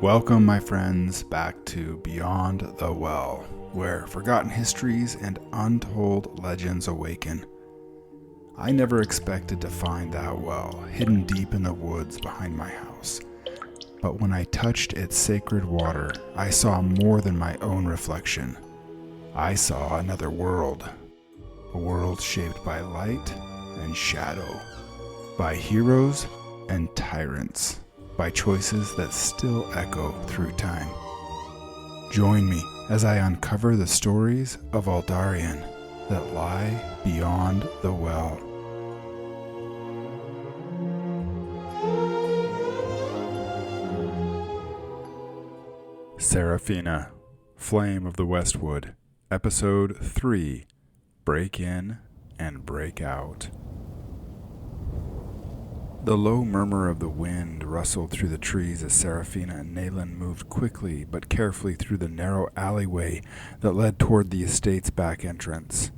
Welcome, my friends, back to Beyond the Well, where forgotten histories and untold legends awaken. I never expected to find that well, hidden deep in the woods behind my house. But when I touched its sacred water, I saw more than my own reflection. I saw another world. A world shaped by light and shadow, by heroes and tyrants, by choices that still echo through time. Join me as I uncover the stories of Aldarion that lie beyond the well. Seraphina, Flame of the Westwood, Episode 3, Break In and Break Out. The low murmur of the wind rustled through the trees as Seraphina and Nayland moved quickly but carefully through the narrow alleyway that led toward the estate's back entrance.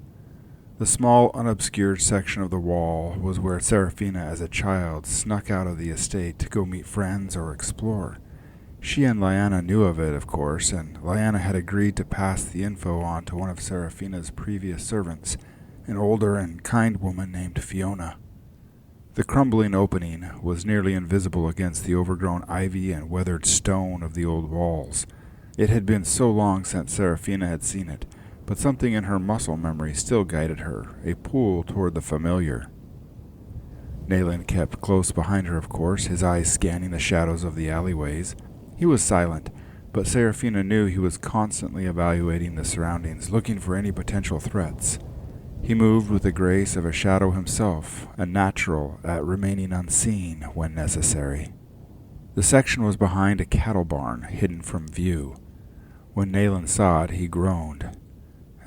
The small, unobscured section of the wall was where Seraphina, as a child, snuck out of the estate to go meet friends or explore. She and Lyanna knew of it, of course, and Lyanna had agreed to pass the info on to one of Seraphina's previous servants, an older and kind woman named Fiona. The crumbling opening was nearly invisible against the overgrown ivy and weathered stone of the old walls. It had been so long since Seraphina had seen it, but something in her muscle memory still guided her, a pull toward the familiar. Nayland kept close behind her, of course, his eyes scanning the shadows of the alleyways. He was silent, but Seraphina knew he was constantly evaluating the surroundings, looking for any potential threats. He moved with the grace of a shadow himself, a natural at remaining unseen when necessary. The section was behind a cattle barn, hidden from view. When Nayland saw it, he groaned.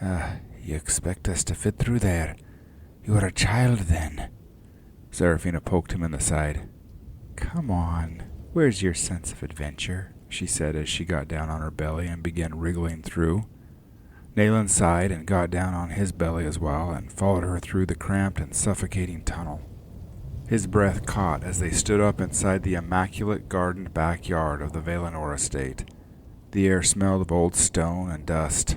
You expect us to fit through there? You are a child, then." Seraphina poked him in the side. "Come on, where's your sense of adventure?" she said as she got down on her belly and began wriggling through. Nayland sighed and got down on his belly as well and followed her through the cramped and suffocating tunnel. His breath caught as they stood up inside the immaculate gardened backyard of the Valinor estate. The air smelled of old stone and dust.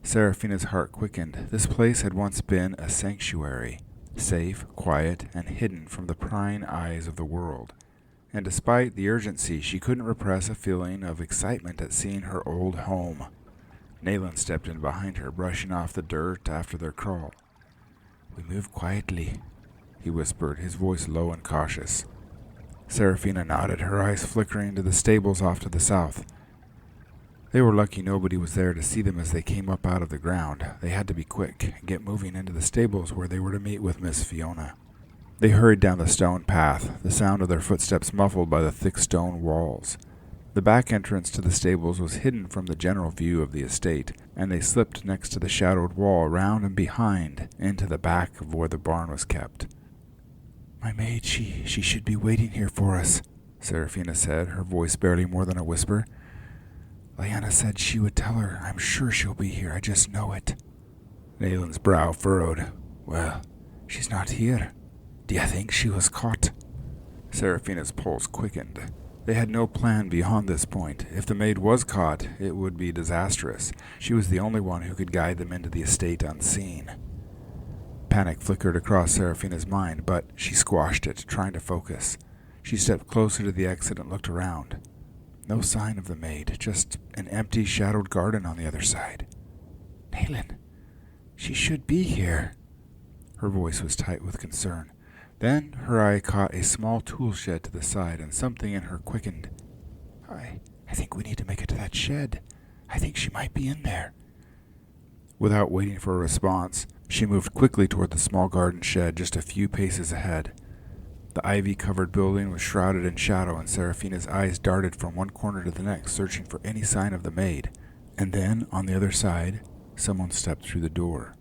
Seraphina's heart quickened. This place had once been a sanctuary, safe, quiet, and hidden from the prying eyes of the world. And despite the urgency, she couldn't repress a feeling of excitement at seeing her old home. Nayland stepped in behind her, brushing off the dirt after their crawl. "We move quietly," he whispered, his voice low and cautious. Seraphina nodded, her eyes flickering to the stables off to the south. They were lucky nobody was there to see them as they came up out of the ground. They had to be quick and get moving into the stables where they were to meet with Miss Fiona. They hurried down the stone path, the sound of their footsteps muffled by the thick stone walls. The back entrance to the stables was hidden from the general view of the estate, and they slipped next to the shadowed wall, round and behind, into the back of where the barn was kept. "My maid, she should be waiting here for us," Seraphina said, her voice barely more than a whisper. "Lyanna said she would tell her. I'm sure she'll be here, I just know it." Nayland's brow furrowed. "Well, she's not here. Do you think she was caught?" Seraphina's pulse quickened. They had no plan beyond this point. If the maid was caught, it would be disastrous. She was the only one who could guide them into the estate unseen. Panic flickered across Seraphina's mind, but she squashed it, trying to focus. She stepped closer to the exit and looked around. No sign of the maid, just an empty, shadowed garden on the other side. "Nayland, she should be here." Her voice was tight with concern. Then her eye caught a small tool shed to the side, and something in her quickened. I think we need to make it to that shed. I think she might be in there." Without waiting for a response, she moved quickly toward the small garden shed just a few paces ahead. The ivy-covered building was shrouded in shadow, and Seraphina's eyes darted from one corner to the next, searching for any sign of the maid. And then, on the other side, someone stepped through the door.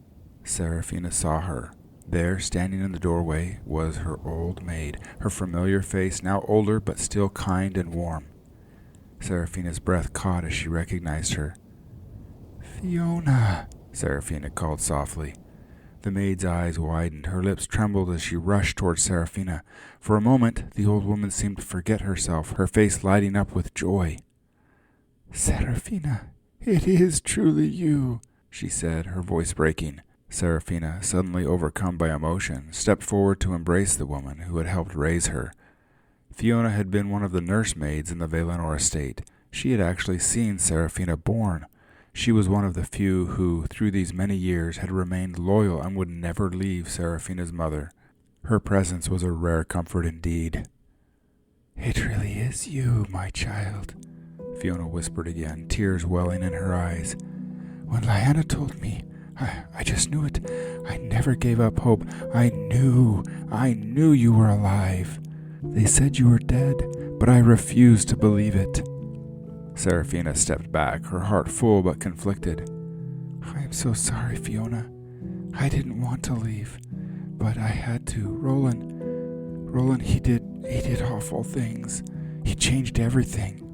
Seraphina saw her. There, standing in the doorway, was her old maid, her familiar face, now older but still kind and warm. Seraphina's breath caught as she recognized her. "Fiona," Seraphina called softly. The maid's eyes widened, her lips trembled as she rushed toward Seraphina. For a moment, the old woman seemed to forget herself, her face lighting up with joy. Seraphina, it is truly you, she said, her voice breaking. Seraphina, suddenly overcome by emotion, stepped forward to embrace the woman who had helped raise her. Fiona had been one of the nursemaids in the Valinor estate. She had actually seen Seraphina born. She was one of the few who, through these many years, had remained loyal and would never leave Seraphina's mother. Her presence was a rare comfort indeed. It really is you, my child, Fiona whispered again, tears welling in her eyes. When Lyanna told me, I just knew it. I never gave up hope. I knew you were alive. They said you were dead, but I refused to believe it. Seraphina stepped back, her heart full but conflicted. I am so sorry, Fiona. I didn't want to leave, but I had to. Roland, he did awful things. He changed everything.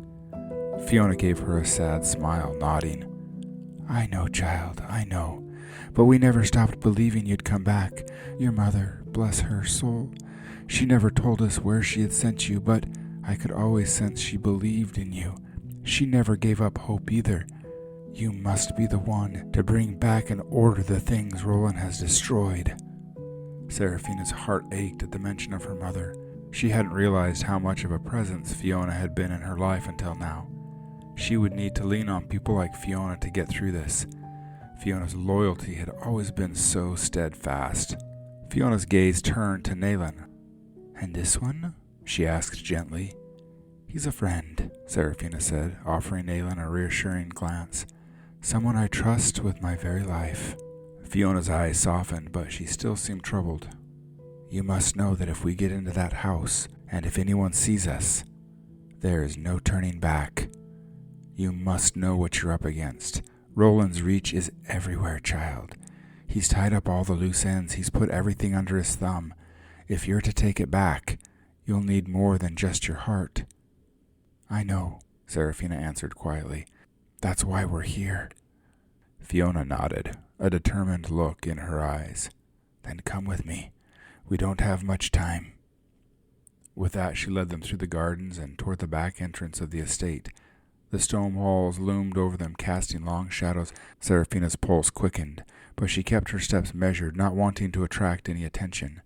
Fiona gave her a sad smile, nodding. I know, child, I know. But we never stopped believing you'd come back. Your mother, bless her soul, she never told us where she had sent you, but I could always sense she believed in you. She never gave up hope either. You must be the one to bring back and order the things Roland has destroyed. Seraphina's heart ached at the mention of her mother. She hadn't realized how much of a presence Fiona had been in her life until now. She would need to lean on people like Fiona to get through this. Fiona's loyalty had always been so steadfast. Fiona's gaze turned to Naylan. And this one? She asked gently. He's a friend, Seraphina said, offering Naylan a reassuring glance. Someone I trust with my very life. Fiona's eyes softened, but she still seemed troubled. You must know that if we get into that house, and if anyone sees us, there is no turning back. You must know what you're up against. Roland's reach is everywhere, child. He's tied up all the loose ends. He's put everything under his thumb. If you're to take it back, you'll need more than just your heart. I know, Seraphina answered quietly. That's why we're here. Fiona nodded, a determined look in her eyes. Then come with me. We don't have much time. With that, she led them through the gardens and toward the back entrance of the estate. The stone walls loomed over them, casting long shadows. Seraphina's pulse quickened, but she kept her steps measured, not wanting to attract any attention.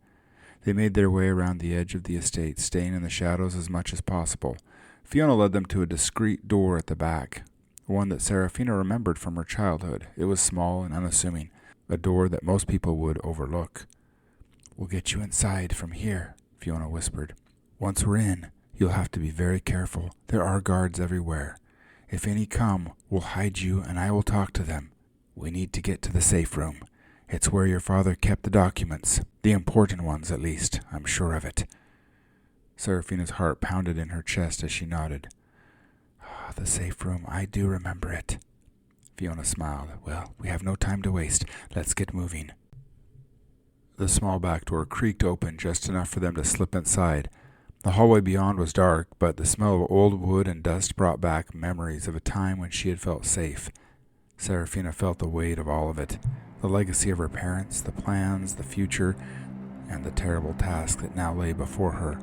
They made their way around the edge of the estate, staying in the shadows as much as possible. Fiona led them to a discreet door at the back, one that Seraphina remembered from her childhood. It was small and unassuming, a door that most people would overlook. We'll get you inside from here, Fiona whispered. Once we're in, you'll have to be very careful. There are guards everywhere. If any come, we'll hide you and I will talk to them. We need to get to the safe room. It's where your father kept the documents, the important ones at least, I'm sure of it. Seraphina's heart pounded in her chest as she nodded. The safe room, I do remember it. Fiona smiled. Well, we have no time to waste. Let's get moving. The small back door creaked open just enough for them to slip inside. The hallway beyond was dark, but the smell of old wood and dust brought back memories of a time when she had felt safe. Seraphina felt the weight of all of it, the legacy of her parents, the plans, the future, and the terrible task that now lay before her.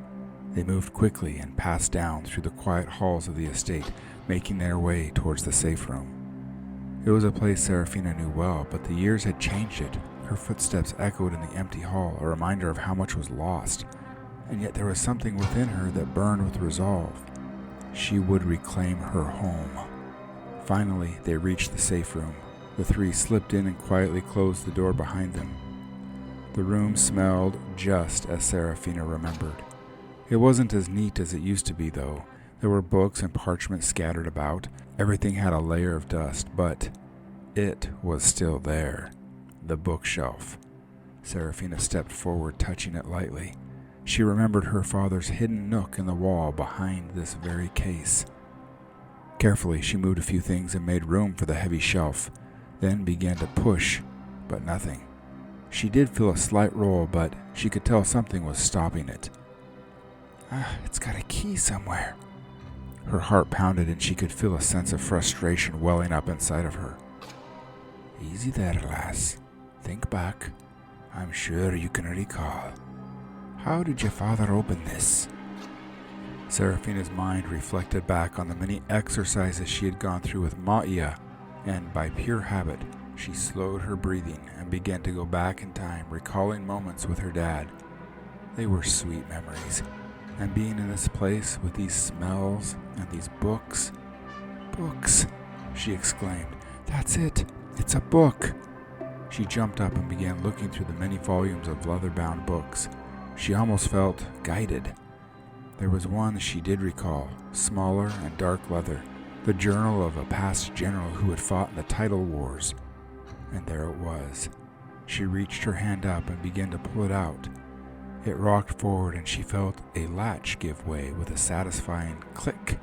They moved quickly and passed down through the quiet halls of the estate, making their way towards the safe room. It was a place Seraphina knew well, but the years had changed it. Her footsteps echoed in the empty hall, a reminder of how much was lost. And yet there was something within her that burned with resolve. She would reclaim her home. Finally, they reached the safe room. The three slipped in and quietly closed the door behind them. The room smelled just as Seraphina remembered. It wasn't as neat as it used to be, though. There were books and parchment scattered about. Everything had a layer of dust, but it was still there. The bookshelf. Seraphina stepped forward, touching it lightly. She remembered her father's hidden nook in the wall behind this very case. Carefully, she moved a few things and made room for the heavy shelf, then began to push, but nothing. She did feel a slight roll, but she could tell something was stopping it. It's got a key somewhere. Her heart pounded and she could feel a sense of frustration welling up inside of her. Easy there, lass. Think back. I'm sure you can recall. How did your father open this? Seraphina's mind reflected back on the many exercises she had gone through with Maia, and by pure habit, she slowed her breathing and began to go back in time, recalling moments with her dad. They were sweet memories, and being in this place with these smells and these books. Books, she exclaimed. That's it. It's a book. She jumped up and began looking through the many volumes of leather-bound books. She almost felt guided. There was one she did recall, smaller and dark leather, the journal of a past general who had fought in the Tidal Wars. And there it was. She reached her hand up and began to pull it out. It rocked forward and she felt a latch give way with a satisfying click.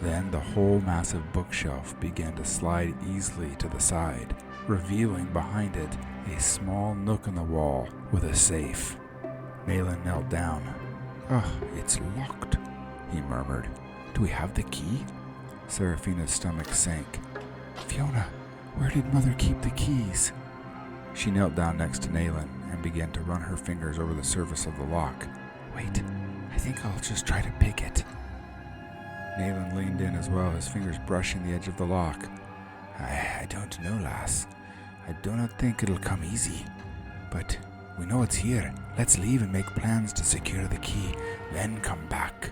Then the whole massive bookshelf began to slide easily to the side, revealing behind it a small nook in the wall with a safe. Nayland knelt down. It's locked, he murmured. Do we have the key? Seraphina's stomach sank. Fiona, where did Mother keep the keys? She knelt down next to Nayland and began to run her fingers over the surface of the lock. Wait, I think I'll just try to pick it. Nayland leaned in as well, his fingers brushing the edge of the lock. I don't know, lass. I do not think it'll come easy. But we know it's here. Let's leave and make plans to secure the key, then come back.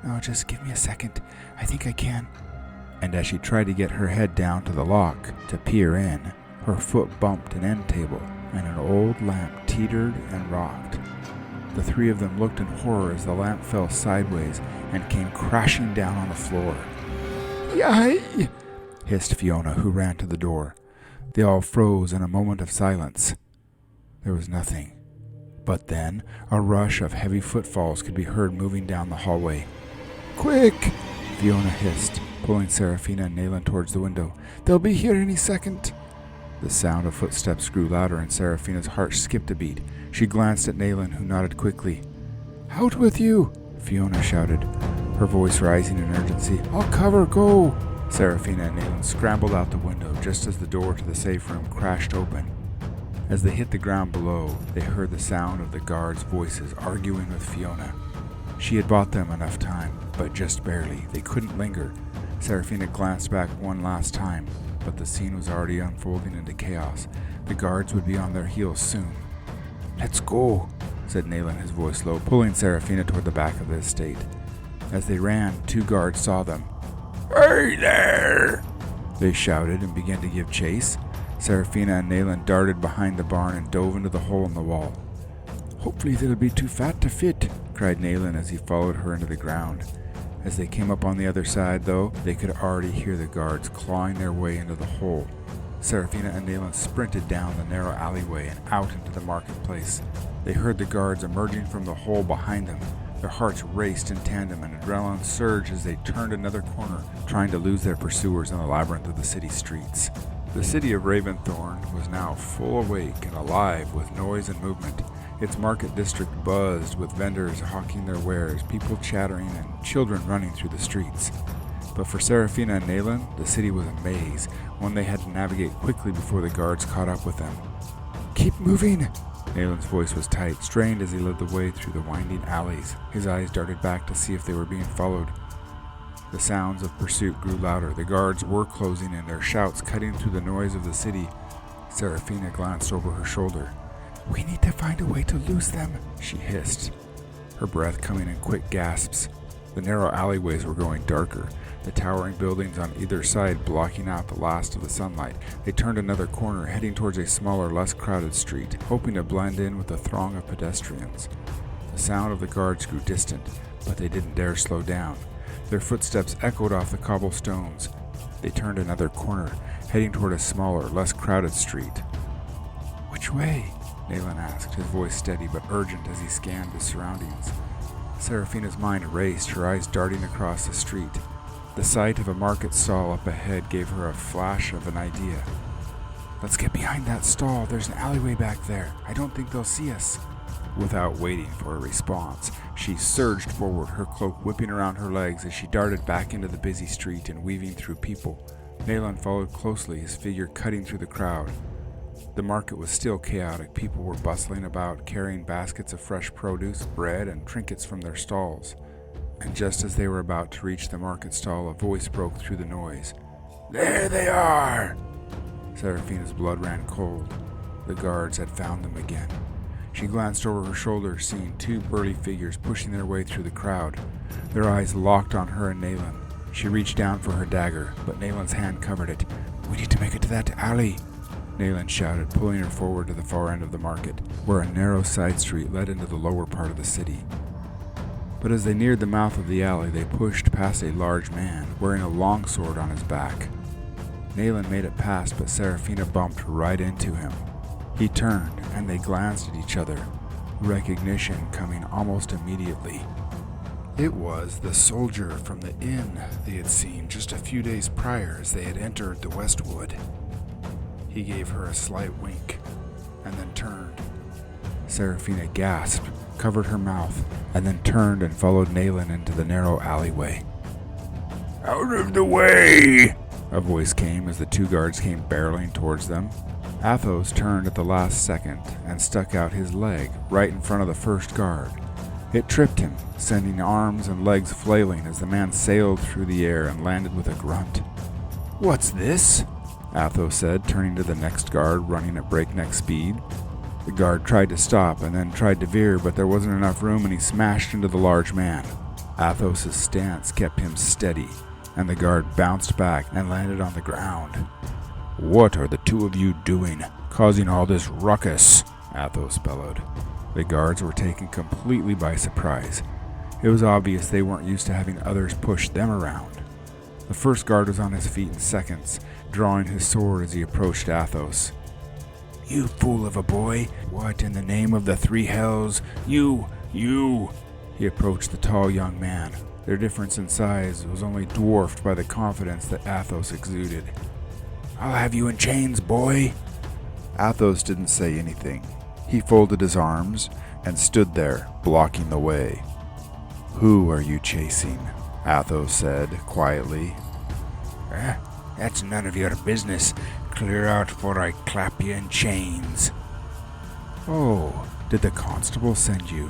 No, just give me a second. I think I can. And as she tried to get her head down to the lock to peer in, her foot bumped an end table, and an old lamp teetered and rocked. The three of them looked in horror as the lamp fell sideways and came crashing down on the floor. Yay! Hissed Fiona, who ran to the door. They all froze in a moment of silence. There was nothing. But then, a rush of heavy footfalls could be heard moving down the hallway. Quick! Fiona hissed, pulling Seraphina and Nayland towards the window. They'll be here any second. The sound of footsteps grew louder and Seraphina's heart skipped a beat. She glanced at Nayland, who nodded quickly. Out with you! Fiona shouted, her voice rising in urgency. I'll cover, go! Seraphina and Nayland scrambled out the window just as the door to the safe room crashed open. As they hit the ground below, they heard the sound of the guards' voices arguing with Fiona. She had bought them enough time, but just barely. They couldn't linger. Seraphina glanced back one last time, but the scene was already unfolding into chaos. The guards would be on their heels soon. Let's go, said Nayland, his voice low, pulling Seraphina toward the back of the estate. As they ran, two guards saw them. Hey there! They shouted and began to give chase. Seraphina and Nayland darted behind the barn and dove into the hole in the wall. Hopefully they'll be too fat to fit, cried Nayland as he followed her into the ground. As they came up on the other side, though, they could already hear the guards clawing their way into the hole. Seraphina and Nayland sprinted down the narrow alleyway and out into the marketplace. They heard the guards emerging from the hole behind them. Their hearts raced in tandem and adrenaline surged as they turned another corner, trying to lose their pursuers in the labyrinth of the city streets. The city of Raventhorn was now full awake and alive with noise and movement. Its market district buzzed with vendors hawking their wares, people chattering, and children running through the streets. But for Seraphina and Nayland, the city was a maze, one they had to navigate quickly before the guards caught up with them. Keep moving! Nayland's voice was tight, strained as he led the way through the winding alleys. His eyes darted back to see if they were being followed. The sounds of pursuit grew louder. The guards were closing in, their shouts cutting through the noise of the city. Seraphina glanced over her shoulder. We need to find a way to lose them, she hissed, her breath coming in quick gasps. The narrow alleyways were growing darker, the towering buildings on either side blocking out the last of the sunlight. They turned another corner, heading towards a smaller, less crowded street, hoping to blend in with the throng of pedestrians. The sound of the guards grew distant, but they didn't dare slow down. Their footsteps echoed off the cobblestones. They turned another corner, heading toward a smaller, less crowded street. Which way? Nayland asked, his voice steady but urgent as he scanned his surroundings. Seraphina's mind raced, her eyes darting across the street. The sight of a market stall up ahead gave her a flash of an idea. Let's get behind that stall. There's an alleyway back there. I don't think they'll see us. Without waiting for a response, she surged forward, her cloak whipping around her legs as she darted back into the busy street and weaving through people. Nayland followed closely, his figure cutting through the crowd. The market was still chaotic. People were bustling about, carrying baskets of fresh produce, bread, and trinkets from their stalls. and just as they were about to reach the market stall, a voice broke through the noise. "There they are!" Seraphina's blood ran cold. The guards had found them again. She glanced over her shoulder, seeing two burly figures pushing their way through the crowd. Their eyes locked on her and Nayland. She reached down for her dagger, but Nayland's hand covered it. "We need to make it to that alley," Nayland shouted, pulling her forward to the far end of the market, where a narrow side street led into the lower part of the city. But as they neared the mouth of the alley, they pushed past a large man, wearing a longsword on his back. Nayland made it past, but Seraphina bumped right into him. He turned, and they glanced at each other, recognition coming almost immediately. It was the soldier from the inn they had seen just a few days prior as they had entered the Westwood. He gave her a slight wink, and then turned. Seraphina gasped, covered her mouth, and then turned and followed Nayland into the narrow alleyway. "Out of the way!" a voice came as the two guards came barreling towards them. Athos turned at the last second and stuck out his leg right in front of the first guard. It tripped him, sending arms and legs flailing as the man sailed through the air and landed with a grunt. "What's this?" Athos said, turning to the next guard running at breakneck speed. The guard tried to stop and then tried to veer, but there wasn't enough room and he smashed into the large man. Athos' stance kept him steady, and the guard bounced back and landed on the ground. "What are the two of you doing, causing all this ruckus?" Athos bellowed. The guards were taken completely by surprise. It was obvious they weren't used to having others push them around. The first guard was on his feet in seconds, drawing his sword as he approached Athos. "You fool of a boy! What in the name of the three hells? You! He approached the tall young man. Their difference in size was only dwarfed by the confidence that Athos exuded. "I'll have you in chains, boy!" Athos didn't say anything. He folded his arms and stood there, blocking the way. "Who are you chasing?" Athos said quietly. That's none of your business. Clear out before I clap you in chains." "Oh, did the constable send you?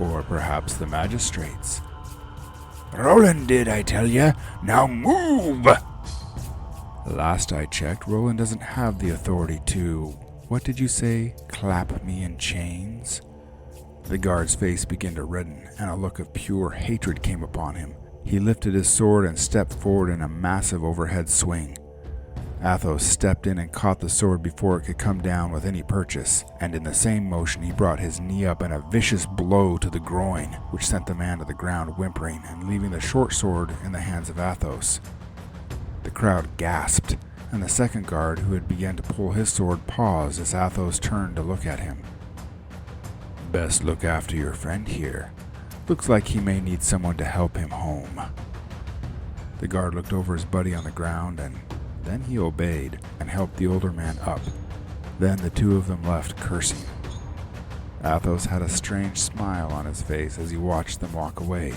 Or perhaps the magistrates?" "Roland did, I tell you. Now move!" "Last I checked, Roland doesn't have the authority to, what did you say, clap me in chains?" The guard's face began to redden, and a look of pure hatred came upon him. He lifted his sword and stepped forward in a massive overhead swing. Athos stepped in and caught the sword before it could come down with any purchase, and in the same motion he brought his knee up in a vicious blow to the groin, which sent the man to the ground whimpering and leaving the short sword in the hands of Athos. The crowd gasped, and the second guard, who had begun to pull his sword, paused as Athos turned to look at him. "Best look after your friend here. Looks like he may need someone to help him home." The guard looked over his buddy on the ground, and then he obeyed and helped the older man up. Then the two of them left cursing. Athos had a strange smile on his face as he watched them walk away.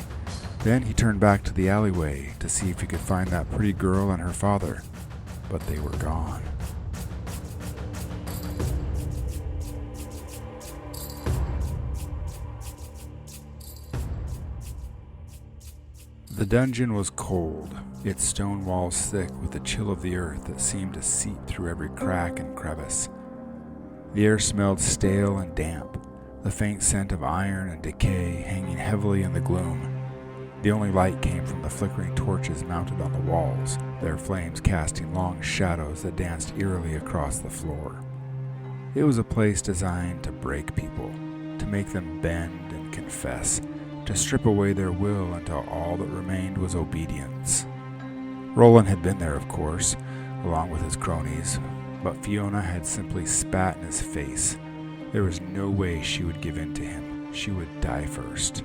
Then he turned back to the alleyway to see if he could find that pretty girl and her father, but they were gone. The dungeon was cold, its stone walls thick with the chill of the earth that seemed to seep through every crack and crevice. The air smelled stale and damp, the faint scent of iron and decay hanging heavily in the gloom. The only light came from the flickering torches mounted on the walls, their flames casting long shadows that danced eerily across the floor. It was a place designed to break people, to make them bend and confess, to strip away their will until all that remained was obedience. Roland had been there, of course, along with his cronies, but Fiona had simply spat in his face. There was no way she would give in to him. She would die first.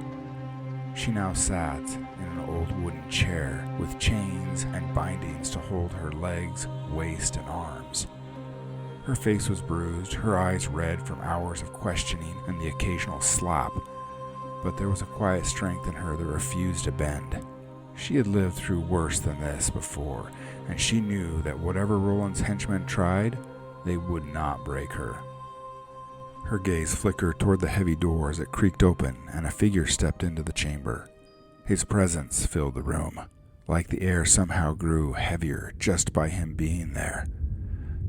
She now sat in an old wooden chair with chains and bindings to hold her legs, waist, and arms. Her face was bruised, her eyes red from hours of questioning and the occasional slap, but there was a quiet strength in her that refused to bend. She had lived through worse than this before, and she knew that whatever Roland's henchmen tried, they would not break her. Her gaze flickered toward the heavy door as it creaked open, and a figure stepped into the chamber. His presence filled the room, like the air somehow grew heavier just by him being there.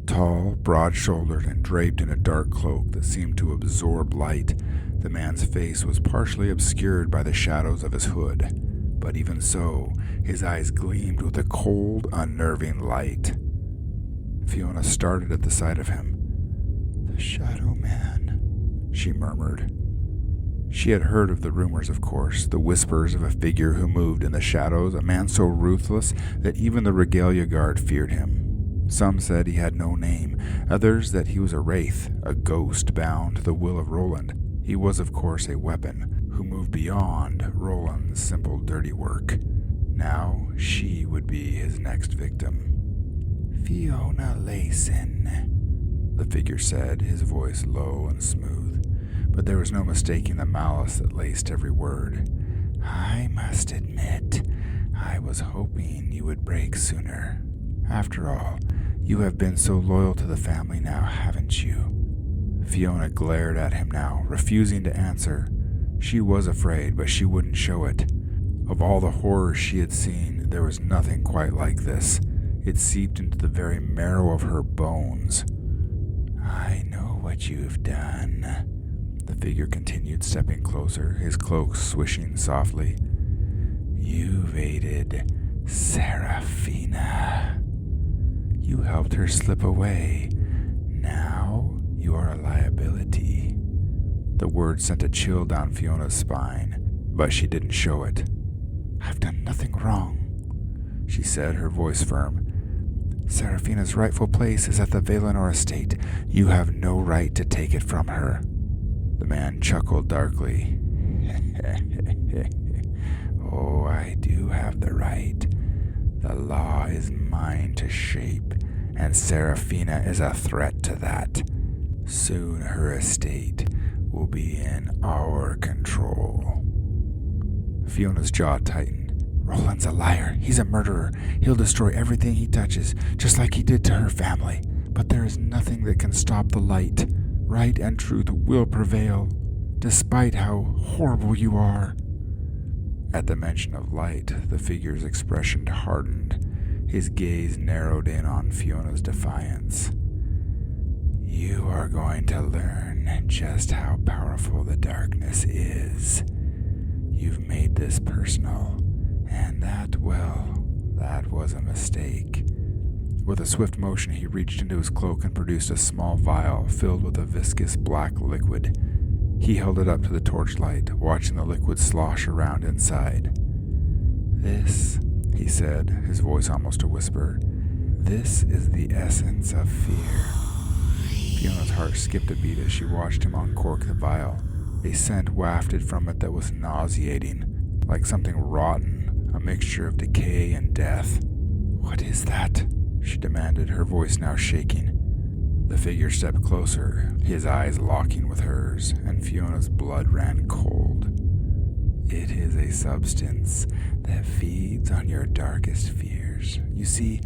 Tall, broad-shouldered, and draped in a dark cloak that seemed to absorb light, the man's face was partially obscured by the shadows of his hood, but even so, his eyes gleamed with a cold, unnerving light. Fiona started at the sight of him. "The Shadow Man," she murmured. She had heard of the rumors, of course, the whispers of a figure who moved in the shadows, a man so ruthless that even the Regalia Guard feared him. Some said he had no name, others that he was a wraith, a ghost bound to the will of Roland. He was, of course, a weapon, who moved beyond Roland's simple dirty work. Now she would be his next victim. "Fiona Layson," the figure said, his voice low and smooth, but there was no mistaking the malice that laced every word. "I must admit, I was hoping you would break sooner. After all, you have been so loyal to the family now, haven't you?" Fiona glared at him now, refusing to answer. She was afraid, but she wouldn't show it. Of all the horrors she had seen, there was nothing quite like this. It seeped into the very marrow of her bones. "I know what you've done," the figure continued, stepping closer, his cloak swishing softly. "You've aided Seraphina. You helped her slip away. Now you are a liability." The word sent a chill down Fiona's spine, but she didn't show it. "I've done nothing wrong," she said, her voice firm. "Seraphina's rightful place is at the Valinor estate. You have no right to take it from her." The man chuckled darkly. "Oh, I do have the right. The law is mine to shape, and Seraphina is a threat to that. Soon her estate will be in our control." Fiona's jaw tightened. "Roland's a liar. He's a murderer. He'll destroy everything he touches, just like he did to her family. But there is nothing that can stop the light. Right and truth will prevail, despite how horrible you are." At the mention of light, the figure's expression hardened. His gaze narrowed in on Fiona's defiance. "You are going to learn just how powerful the darkness is. You've made this personal, and that was a mistake." With a swift motion, he reached into his cloak and produced a small vial filled with a viscous black liquid. He held it up to the torchlight, watching the liquid slosh around inside. "This," he said, his voice almost a whisper, "this is the essence of fear." Fiona's heart skipped a beat as she watched him uncork the vial. A scent wafted from it that was nauseating, like something rotten, a mixture of decay and death. "What is that?" she demanded, her voice now shaking. The figure stepped closer, his eyes locking with hers, and Fiona's blood ran cold. "It is a substance that feeds on your darkest fears. You see,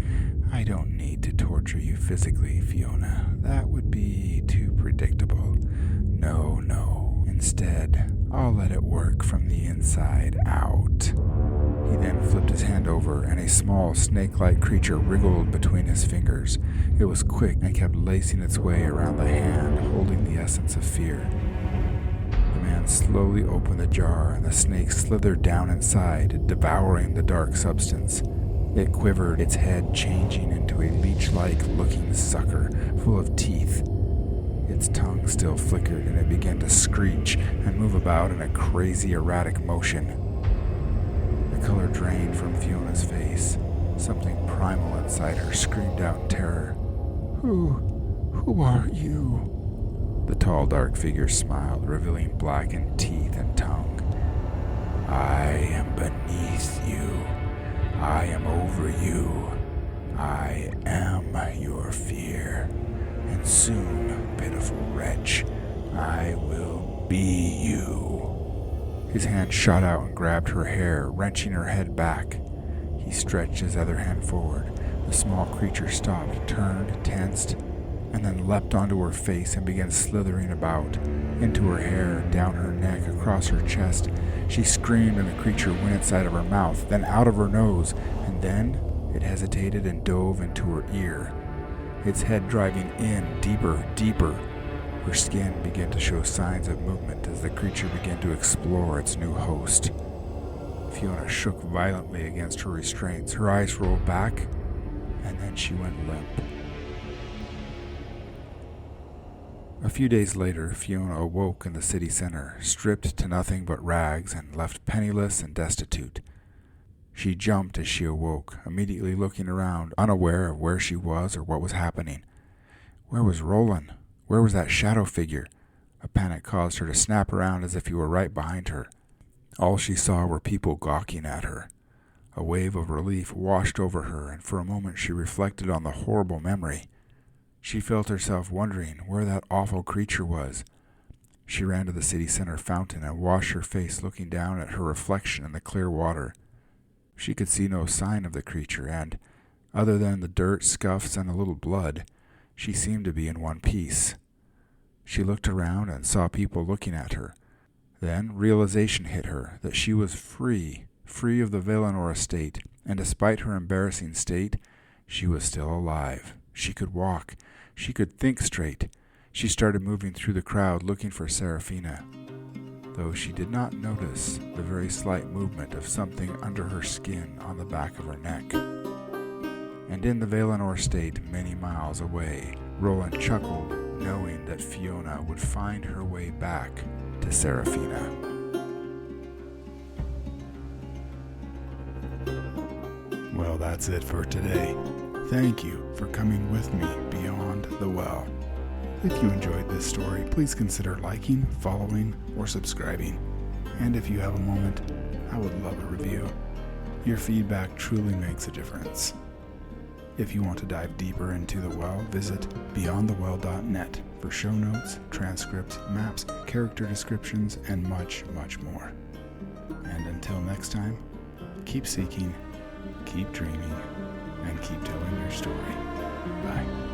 I don't need to torture you physically, Fiona. That would be too predictable. No. Instead, I'll let it work from the inside out." He then flipped his hand over, and a small snake-like creature wriggled between his fingers. It was quick and kept lacing its way around the hand, holding the essence of fear. The man slowly opened the jar, and the snake slithered down inside, devouring the dark substance. It quivered, its head changing into a leech-like looking sucker full of teeth. Its tongue still flickered, and it began to screech and move about in a crazy, erratic motion. The color drained from Fiona's face. Something primal inside her screamed out in terror. Who are you?" The tall, dark figure smiled, revealing blackened teeth and tongue. "I am beneath you. I am over you. I am your fear. And soon, pitiful wretch, I will be you." His hand shot out and grabbed her hair, wrenching her head back. He stretched his other hand forward. The small creature stopped, turned, tensed, and then leapt onto her face and began slithering about, into her hair, down her neck, across her chest. She screamed and the creature went inside of her mouth, then out of her nose, and then it hesitated and dove into her ear, its head driving in deeper, deeper. Her skin began to show signs of movement as the creature began to explore its new host. Fiona shook violently against her restraints. Her eyes rolled back, and then she went limp. A few days later, Fiona awoke in the city center, stripped to nothing but rags and left penniless and destitute. She jumped as she awoke, immediately looking around, unaware of where she was or what was happening. Where was Roland? Where was that shadow figure? A panic caused her to snap around as if he were right behind her. All she saw were people gawking at her. A wave of relief washed over her, and for a moment she reflected on the horrible memory. She felt herself wondering where that awful creature was. She ran to the city center fountain and washed her face, looking down at her reflection in the clear water. She could see no sign of the creature, and, other than the dirt, scuffs, and a little blood, she seemed to be in one piece. She looked around and saw people looking at her. Then realization hit her that she was free of the Valinor estate, and despite her embarrassing state, she was still alive. She could walk. She could think straight. She started moving through the crowd looking for Seraphina, though she did not notice the very slight movement of something under her skin on the back of her neck. And in the Valinor estate, many miles away, Roland chuckled, knowing that Fiona would find her way back to Seraphina. Well, that's it for today. Thank you for coming with me beyond the well. If you enjoyed this story, please consider liking, following, or subscribing. And if you have a moment, I would love a review. Your feedback truly makes a difference. If you want to dive deeper into the well, visit beyondthewell.net for show notes, transcripts, maps, character descriptions, and much, much more. And until next time, keep seeking, keep dreaming, and keep telling your story. Bye.